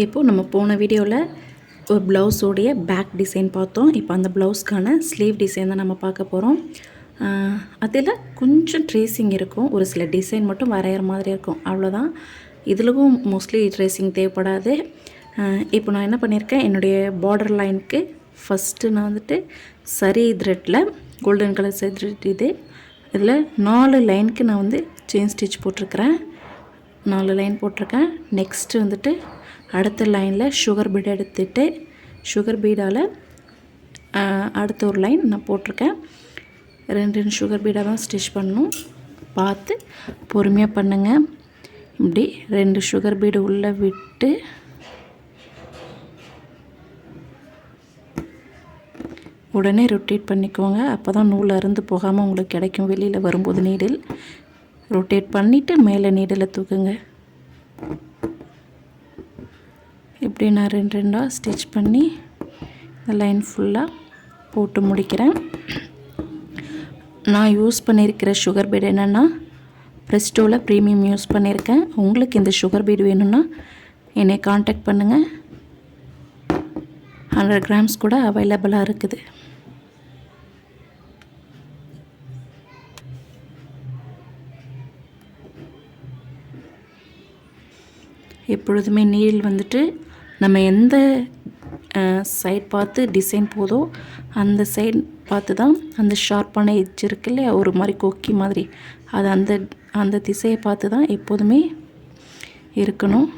இப்போது நம்ம போன வீடியோவில் ஒரு ப்ளவுஸோடைய பேக் டிசைன் பார்த்தோம். இப்போ அந்த ப்ளவுஸ்க்கான ஸ்லீவ் டிசைன் தான் நம்ம பார்க்க போகிறோம். அதில் கொஞ்சம் ட்ரேசிங் இருக்கும், ஒரு சில டிசைன் மட்டும் வரைகிற மாதிரி இருக்கும், அவ்வளோதான். இதிலும் மோஸ்ட்லி ட்ரேசிங் தேவைப்படாது. இப்போ நான் என்ன பண்ணியிருக்கேன், என்னுடைய பார்டர் லைனுக்கு ஃபஸ்ட்டு நான் வந்துட்டு சரி த்ரெட்டில் கோல்டன் கலர் சரி த்ரெட் இதில் 4 லைனுக்கு நான் வந்து செயின் ஸ்டிச் போட்டிருக்கிறேன். 4 லைன் போட்டிருக்கேன். நெக்ஸ்ட்டு வந்துட்டு அடுத்த லைனில் சுகர் பீட் எடுத்துகிட்டு சுகர் பீடால் அடுத்த ஒரு லைன் நான் போட்டிருக்கேன். 2 சுகர் பீடாக தான் ஸ்டிச் பண்ணணும், பார்த்து பொறுமையாக பண்ணுங்கள். இப்படி 2 சுகர் பீடு உள்ளே விட்டு உடனே ரொட்டேட் பண்ணிக்கோங்க. அப்போ தான் நூல் அறுந்து போகாமல் உங்களுக்கு கிடைக்கும். வெளியில் வரும்போது நீடில் ரொட்டேட் பண்ணிவிட்டு மேலே நீடில் தூக்குங்க. இப்படி நான் 2 ஸ்டிச் பண்ணி இந்த லைன் ஃபுல்லாக போட்டு முடிக்கிறேன். நான் யூஸ் பண்ணியிருக்கிற சுகர் பீடு என்னென்னா ப்ரெஸ்டோவில் ப்ரீமியம் யூஸ் பண்ணியிருக்கேன். உங்களுக்கு இந்த சுகர் பீடு வேணும்னா என்னை காண்டாக்ட் பண்ணுங்கள். 100 கிராம்ஸ் கூட அவைலபிளாக இருக்குது. எப்பொழுதுமே நீடில் வந்துட்டு நம்ம எந்த சைட் பார்த்து டிசைன் போதோ அந்த சைட் பார்த்து தான் அந்த ஷார்ப்பான எட்ஜ் இருக்கு இல்லையா, ஒரு மாதிரி கொக்கி மாதிரி, அது அந்த திசையை பார்த்து தான் எப்போதுமே இருக்கணும்.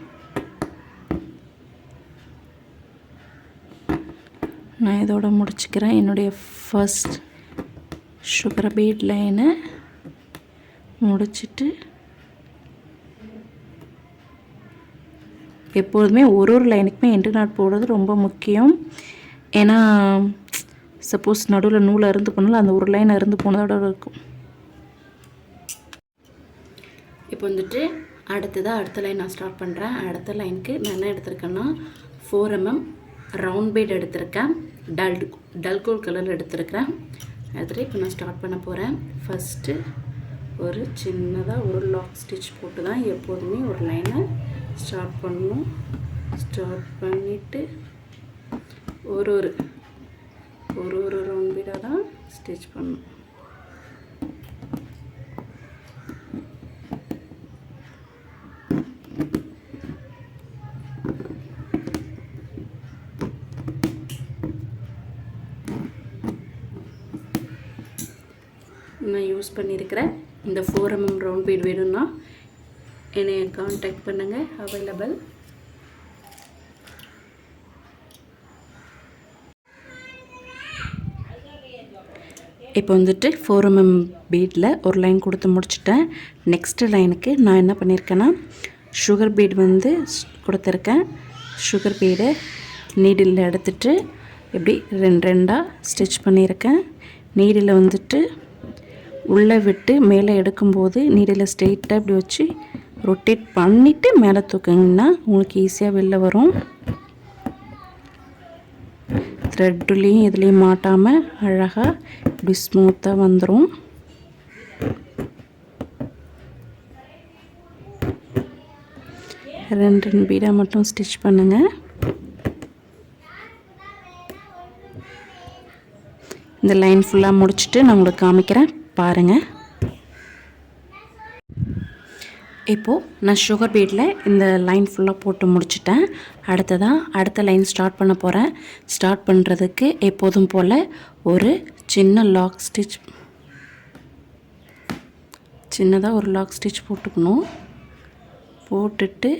நான் இதோட முடிச்சுக்கிறேன். என்னுடைய ஃபர்ஸ்ட் சுகர் பீட் லைனை முடிச்சுட்டு எப்போதுமே ஒரு லைனுக்குமே எண்டு நாட் போடுறது ரொம்ப முக்கியம். ஏன்னா சப்போஸ் நடுவில் நூல் அறுந்து போனாலும் அந்த ஒரு லைன் அறுந்து போனதோட இருக்கும். இப்போ வந்துட்டு அடுத்த லைன் நான் ஸ்டார்ட் பண்ணுறேன். அடுத்த லைனுக்கு நான் என்ன எடுத்திருக்கேன்னா 4 mm ரவுண்ட் பீட் எடுத்திருக்கேன். டல் கோல்ட் கலரில் எடுத்திருக்கிறேன். எடுத்துகிட்டு இப்போ நான் ஸ்டார்ட் பண்ண போகிறேன். ஃபஸ்ட்டு ஒரு சின்னதாக ஒரு லாக் ஸ்டிச் போட்டு தான் எப்போதுமே ஒரு லைனை ஸ்டார்ட் பண்ணணும். ஸ்டார்ட் பண்ணிவிட்டு ஒரு ரவுண்ட் பீடாக தான் ஸ்டிச் பண்ணணும். நான் யூஸ் பண்ணியிருக்கிறேன் இந்த 4 mm ரவுண்ட் பீட் வேணும்னா என்னை காண்டாக்ட் பண்ணுங்கள், அவைலபிள். இப்போ வந்துட்டு 4 mm பீடில் ஒரு லைன் கொடுத்து முடிச்சிட்டேன். நெக்ஸ்ட்டு லைனுக்கு நான் என்ன பண்ணியிருக்கேன்னா சுகர் பீட் வந்து கொடுத்துருக்கேன். சுகர் பீடை நீடில் எடுத்துகிட்டு இப்படி 2 ஸ்டிச் பண்ணியிருக்கேன். நீடில் வந்துட்டு உள்ளே விட்டு மேலே எடுக்கும்போது நீடில் ஸ்ட்ரெயிட்டாக இப்படி வச்சு ரொட்டேட் பண்ணிவிட்டு மேலே தூக்குங்கன்னா உங்களுக்கு ஈஸியாக வெளில வரும். த்ரெட்டுலேயும் இதுலேயும் மாட்டாமல் அழகாக இப்படி ஸ்மூத்தாக வந்துடும். ரெண்டு பீடாக மட்டும் ஸ்டிச் பண்ணுங்கள். இந்த லைன் ஃபுல்லாக முடிச்சுட்டு நான் உங்களுக்கு காமிக்கிறேன், பாருங்கள். இப்போது நான் சுகர் பீடில் இந்த லைன் ஃபுல்லாக போட்டு முடிச்சிட்டேன். அடுத்த லைன் ஸ்டார்ட் பண்ண போகிறேன். ஸ்டார்ட் பண்ணுறதுக்கு எப்போதும் போல் ஒரு சின்னதாக ஒரு லாக் ஸ்டிச் போட்டுக்கணும். போட்டுட்டு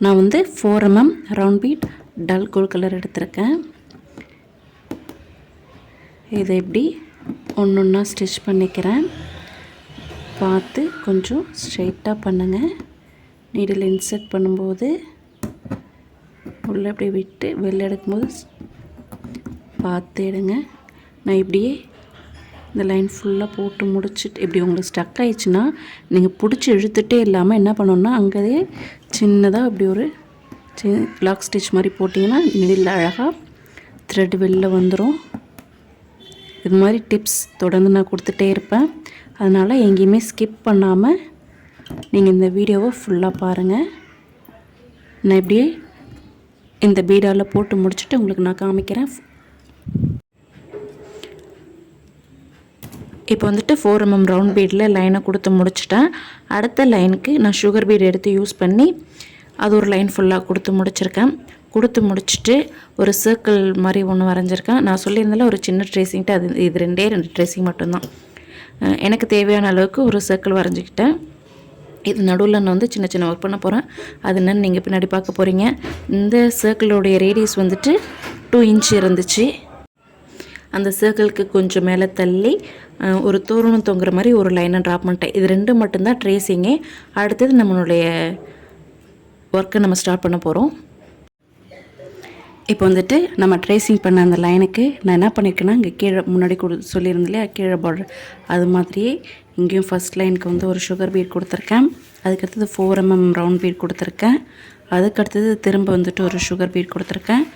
நான் வந்து 4 mm round bead dull gold colour எடுத்திருக்கேன். இதை எப்படி ஒன்றா ஸ்டிச் பண்ணிக்கிறேன், பார்த்து கொஞ்சம் ஸ்ட்ரெயிட்டாக பண்ணுங்கள். நீடில் இன்சர்ட் பண்ணும்போது உள்ளே அப்படியே விட்டு வெளில எடுக்கும்போது பார்த்து எடுங்க. நான் இப்படியே இந்த லைன் ஃபுல்லாக போட்டு முடிச்சுட்டு இப்படி உங்களுக்கு ஸ்டக் ஆயிடுச்சுன்னா நீங்கள் பிடிச்சி இழுத்துட்டே இல்லாமல் என்ன பண்ணணுன்னா அங்கேயே சின்னதாக இப்படி ஒரு லாக் ஸ்டிச் மாதிரி போட்டிங்கன்னா நீடில் அழகாக த்ரெட் வெளில வந்துடும். இது மாதிரி டிப்ஸ் தொடர்ந்து நான் கொடுத்துட்டே இருப்பேன். அதனால் எங்கேயுமே ஸ்கிப் பண்ணாமல் நீங்கள் இந்த வீடியோவை ஃபுல்லாக பாருங்கள். நான் இப்படியே இந்த பீடாவில் போட்டு முடிச்சுட்டு உங்களுக்கு நான் காமிக்கிறேன். இப்போ வந்துட்டு 4 mm ரவுண்ட் பீடில் லைனை கொடுத்து முடிச்சிட்டேன். அடுத்த லைனுக்கு நான் சுகர் பீட் எடுத்து யூஸ் பண்ணி அது ஒரு லைன் ஃபுல்லாக கொடுத்து முடிச்சிருக்கேன். கொடுத்து முடிச்சுட்டு ஒரு சர்க்கிள் மாதிரி ஒன்று வரைஞ்சிருக்கேன். நான் சொல்லியிருந்தால ஒரு சின்ன ட்ரேசிங்ட்டு இது 2 ட்ரேசிங் மட்டும்தான். எனக்கு தேவையான அளவுக்கு ஒரு சர்க்கிள் வரைஞ்சிக்கிட்டேன். இது நடுவில் நான் வந்து சின்ன சின்ன ஒர்க் பண்ண போகிறேன். அது என்னன்னு நீங்கள் பின்னாடி பார்க்க போகிறீங்க. இந்த சர்க்கிளோடைய ரேடியஸ் வந்துட்டு 2 inch இருந்துச்சு. அந்த சர்க்கிளுக்கு கொஞ்சம் மேலே தள்ளி ஒரு தோரணம் தொங்குற மாதிரி ஒரு லைனை ட்ராப் பண்ணிட்டேன். இது 2 மட்டும்தான் ட்ரேசிங்கே. அடுத்தது நம்மளுடைய ஒர்க்கை நம்ம ஸ்டார்ட் பண்ண போகிறோம். இப்போ வந்துட்டு நம்ம ட்ரேசிங் பண்ண அந்த லைனுக்கு நான் என்ன பண்ணியிருக்கேன்னா, இங்கே கீழே முன்னாடி சொல்லியிருந்தேன் இல்லையா, கீழே பார்டர் அது மாதிரியே இங்கேயும் ஃபஸ்ட் லைனுக்கு வந்து ஒரு சுகர் பீட் கொடுத்துருக்கேன். அதுக்கடுத்தது 4 mm ரவுண்ட் பீட் கொடுத்துருக்கேன். அதுக்கடுத்தது திரும்ப வந்துட்டு ஒரு சுகர் பீட் கொடுத்துருக்கேன்.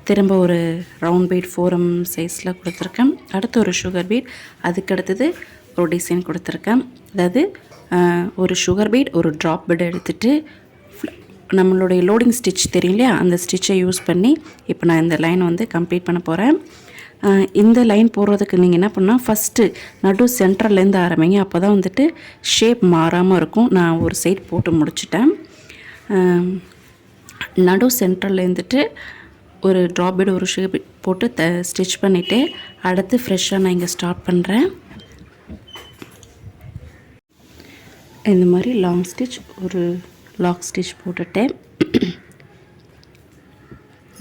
திரும்ப ஒரு ரவுண்ட் பீட் 4 mm சைஸில் கொடுத்துருக்கேன். அடுத்து ஒரு சுகர் பீட், அதுக்கடுத்தது ஒரு டிசைன் கொடுத்துருக்கேன். அதாவது ஒரு சுகர் பீட் ஒரு ட்ராப் பீட் எடுத்துகிட்டு நம்மளுடைய லோடிங் ஸ்டிச் தெரியும் இல்லையா, அந்த ஸ்டிச்சை யூஸ் பண்ணி இப்போ நான் இந்த லைன் வந்து கம்ப்ளீட் பண்ண போகிறேன். இந்த லைன் போடுறதுக்கு நீங்கள் என்ன பண்ணால் ஃபஸ்ட்டு நடு சென்டர்லேருந்து ஆரம்பிங்க. அப்போ தான் வந்துட்டு ஷேப் மாறாமல் இருக்கும். நான் ஒரு சைட் போட்டு முடிச்சிட்டேன். நடு சென்டர்லேருந்துட்டு ஒரு ட்ராப் பீட் ஒரு ஷேப் போட்டு ஸ்டிச் பண்ணிவிட்டு அடுத்து ஃப்ரெஷ்ஷாக நான் இங்கே ஸ்டார்ட் பண்ணுறேன். இந்த மாதிரி லாங் ஸ்டிச் ஒரு லாக் ஸ்டிச் போட்டுட்டு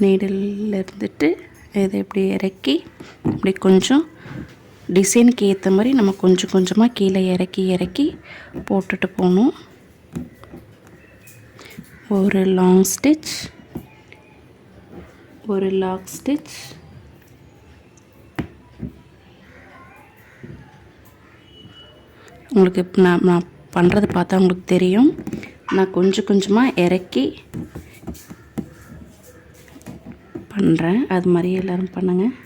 நீடில் இருந்துட்டு இதை இப்படி இறக்கி இப்படி கொஞ்சம் டிசைனுக்கு ஏற்ற மாதிரி நம்ம கொஞ்சம் கொஞ்சமாக கீழே இறக்கி போட்டுட்டு போகணும். ஒரு லாங் ஸ்டிச், ஒரு லாக் ஸ்டிச், உங்களுக்கு இப்போ நான் பண்ணுறது பார்த்தா உங்களுக்கு தெரியும். நான் கொஞ்சம் கொஞ்சமாக இறக்கி பண்ணுறேன். அது மாதிரி எல்லோரும் பண்ணுங்கள்.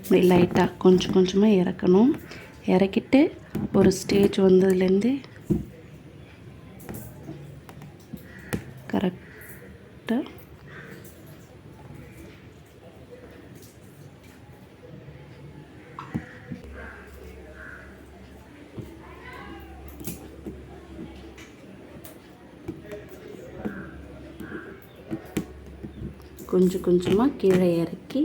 இப்படி லைட்டாக கொஞ்சம் கொஞ்சமாக இறக்கணும். இறக்கிட்டு ஒரு ஸ்டேஜ் வந்ததுலேருந்து கரெக்டாக கொஞ்சம் கொஞ்சமாக கீழே இறக்கி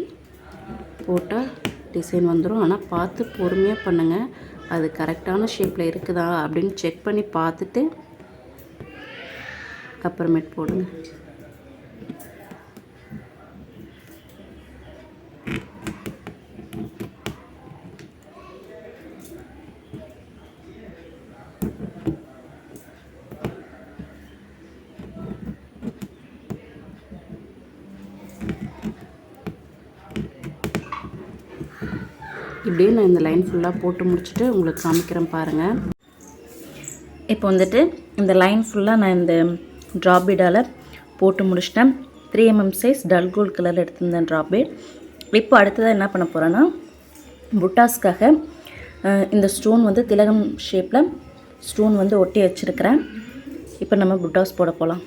போட்டால் டிசைன் வந்துடும். ஆனால் பார்த்து பொறுமையாக பண்ணுங்கள். அது கரெக்டான ஷேப்பில் இருக்குதா அப்படின்னு செக் பண்ணி பார்த்துட்டு அப்புறமேட்டு போடுங்க. இப்படியே நான் இந்த லைன் ஃபுல்லாக போட்டு முடிச்சுட்டு உங்களுக்கு காமிக்கிறேன் பாருங்கள். இப்போ வந்துட்டு இந்த லைன் ஃபுல்லாக நான் இந்த ட்ராப் பீடால் போட்டு முடிச்சிட்டேன். 3 mm சைஸ் டல் கோல்ட் கலரில் எடுத்திருந்தேன் ட்ராப் பீட். இப்போ அடுத்ததாக என்ன பண்ண போகிறேன்னா, புட்டாஸ்க்காக இந்த ஸ்டோன் வந்து திலகம் ஷேப்பில் ஸ்டோன் வந்து ஒட்டி வச்சுருக்கிறேன். இப்போ நம்ம புட்டாஸ் போட போகலாம்.